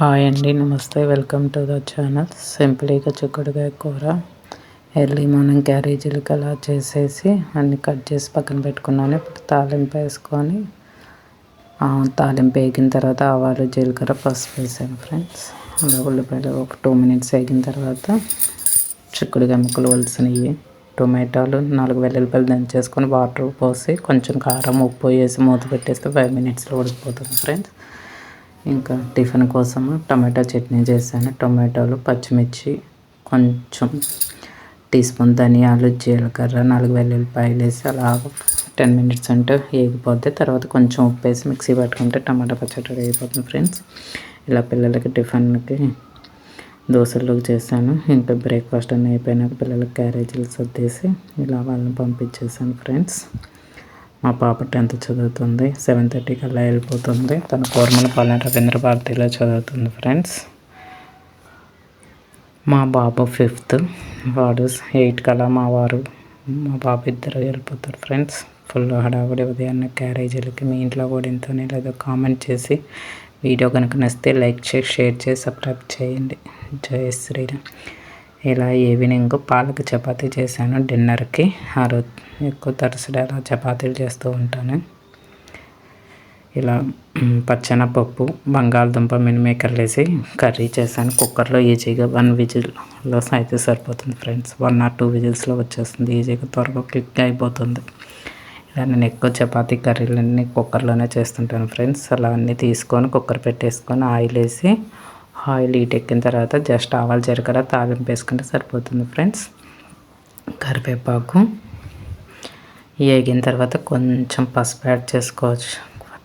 Hi అండి, నమస్తే. Welcome to the channel. సింపుల్గా చిక్కుడుకాయ కూర ఎర్లీ మార్నింగ్ క్యారేజీలకు అలా చేసేసి అన్నీ కట్ చేసి పక్కన పెట్టుకున్నాను. ఇప్పుడు తాలింపు వేసుకొని తాలింపు వేగిన తర్వాత ఆవాలు, జీలకర్ర, పసుపు వేసాను ఫ్రెండ్స్. అలా ఉల్లిపాయలు ఒక 2 minutes వేగిన తర్వాత చిక్కుడుకాయ ముక్కలు వలసినవి, టొమాటోలు, 4 వెల్లుల్లిపాయలు దంచేసుకొని వాటర్ పోసి కొంచెం కారం, ఉప్పు వేసి మూత పెట్టేస్తే 5 minutesలో ఉడికిపోతుంది ఫ్రెండ్స్. ఇంకా టిఫిన్ కోసం టమాటా చట్నీ చేశాను. టొమాటోలు, పచ్చిమిర్చి, కొంచెం టీ స్పూన్ ధనియాలు, జీలకర్ర, 4 వెల్లుల్లిపాయలు వేసి అలా 10 minutes అంటే వేగిపోద్ది. తర్వాత కొంచెం ఉప్పు వేసి మిక్సీ పట్టుకుంటే టమాటా పచ్చడి అయిపోతుంది ఫ్రెండ్స్. ఇలా పిల్లలకి టిఫిన్కి దోశల్లోకి చేశాను. ఇంకా బ్రేక్ఫాస్ట్ అన్నీ అయిపోయినాక పిల్లలకి క్యారేజీలు సర్దేసి ఇలా వాళ్ళని పంపించేసాను ఫ్రెండ్స్. మా పాప 10th చదువుతుంది. 7:30 కల్లా వెళ్ళిపోతుంది. తన కోరమనపాలెం రవీంద్ర భారతిలో చదువుతుంది ఫ్రెండ్స్. మా బాబు 5th, వాడు 8 కల్లా మా బాబు ఇద్దరు వెళ్ళిపోతారు ఫ్రెండ్స్. ఫుల్ హడావుడి ఉదయాన్నే క్యారేజీలకి. మీ ఇంట్లో కూడా ఇంతనే లేదో కామెంట్ చేసి, వీడియో కనుక నచ్చితే లైక్ చేసి, షేర్ చేసి, సబ్స్క్రైబ్ చేయండి. జై శ్రీరామ్. ఇలా ఈవినింగ్ పాలక చపాతీ చేశాను డిన్నర్కి. ఆ రోజు ఎక్కువ తరచుగా అలా చపాతీలు చేస్తూ ఉంటాను. ఇలా పచ్చెనపప్పు, బంగాళదుంప, మిల్మేకర్లు వేసి కర్రీ చేశాను. కుక్కర్లో ఈజీగా 1 విజిల్లో అయితే సరిపోతుంది ఫ్రెండ్స్. 1 or 2 విజిల్స్లో వచ్చేస్తుంది. ఈజీగా త్వరగా క్విక్ అయిపోతుంది. ఇలా నేను ఎక్కువ చపాతీ కర్రీలన్నీ కుక్కర్లోనే చేస్తుంటాను ఫ్రెండ్స్. అలా అన్నీ తీసుకొని కుక్కర్ పెట్టేసుకొని ఆయిల్ వేసి, ఆయిల్ హీట్ ఎక్కిన తర్వాత జస్ట్ ఆవాలు, జీలకర్ర తాలింపు వేసుకుంటే సరిపోతుంది ఫ్రెండ్స్. కరివేపాకు వేగిన తర్వాత కొంచెం పసుపు యాడ్ చేసుకోవచ్చు.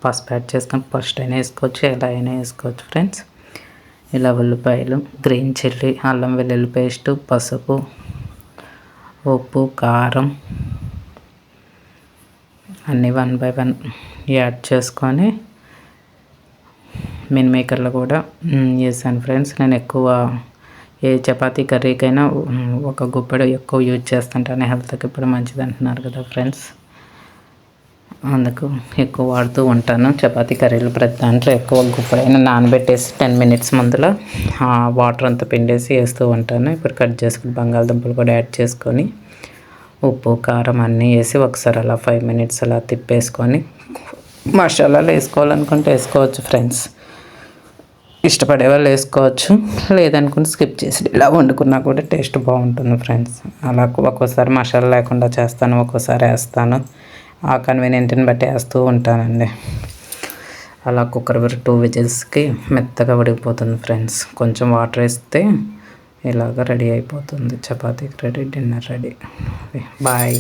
పసుపు యాడ్ చేసుకొని ఫస్ట్ అయినా వేసుకోవచ్చు, ఎలా అయినా వేసుకోవచ్చు ఫ్రెండ్స్. ఇలా ఉల్లిపాయలు, గ్రీన్ చిల్లీ, అల్లం వెల్లుల్లి పేస్టు, పసుపు, ఉప్పు, కారం అన్నీ 1 by 1 యాడ్ చేసుకొని మిల్మేకర్లు కూడా వేసాను ఫ్రెండ్స్. నేను ఎక్కువ ఏ చపాతీ కర్రీకైనా ఒక గుప్పెడు ఎక్కువ యూజ్ చేస్తుంటాను. హెల్త్కి ఇప్పుడు మంచిది అంటున్నారు కదా ఫ్రెండ్స్, అందుకు ఎక్కువ వాడుతూ ఉంటాను. చపాతీ కర్రీలు ప్రతి దాంట్లో ఎక్కువ గుప్పెడైనా నానబెట్టేసి 10 minutes ముందులో వాటర్ అంతా పిండేసి వేస్తూ ఉంటాను. ఇప్పుడు కట్ చేసుకుని బంగాళదుంపలు కూడా యాడ్ చేసుకొని ఉప్పు, కారం అన్నీ వేసి ఒకసారి అలా 5 minutes అలా తిప్పేసుకొని మసాలాలు వేసుకోవాలనుకుంటే వేసుకోవచ్చు ఫ్రెండ్స్. ఇష్టపడే వాళ్ళు వేసుకోవచ్చు, లేదనుకుంటే స్కిప్ చేసి ఇలా వండుకున్నా కూడా టేస్ట్ బాగుంటుంది ఫ్రెండ్స్. అలా ఒక్కోసారి మసాలా లేకుండా చేస్తాను, ఒక్కోసారి వేస్తాను. ఆ కన్వీనియంట్ని బట్టి వేస్తూ ఉంటానండి. అలా కుక్కర్ 2 విజిల్స్కి మెత్తగా ఉడికిపోతుంది ఫ్రెండ్స్. కొంచెం వాటర్ వేస్తే ఇలాగ రెడీ అయిపోతుంది. చపాతీకి రెడీ, డిన్నర్ రెడీ. బాయ్.